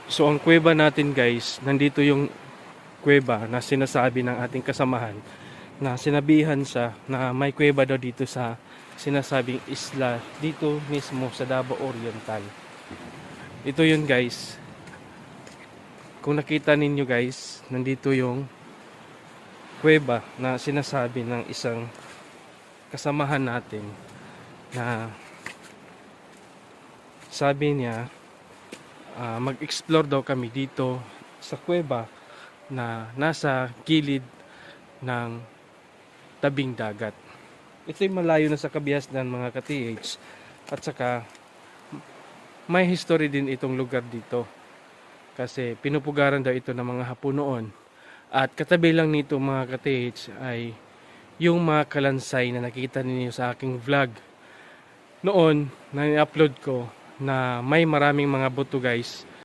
So ang kuweba natin guys, nandito yung kuweba na sinasabi ng ating kasamahan na sinabihan siya na may kuweba daw dito sa sinasabing isla dito mismo sa Davao Oriental. Ito yun guys. Kung nakita ninyo guys, nandito yung kuweba na sinasabi ng isang kasamahan natin na sabi niya mag-explore daw kami dito sa kuweba na nasa gilid ng tabing dagat. Ito'y malayo na sa kabihasnan mga ka-TH at saka may history din itong lugar dito kasi pinupugaran daw ito ng mga Hapon noon at katabi lang nito mga ka-TH ay yung mga kalansay na nakita ninyo sa aking vlog noon na i-upload ko na may maraming mga buto guys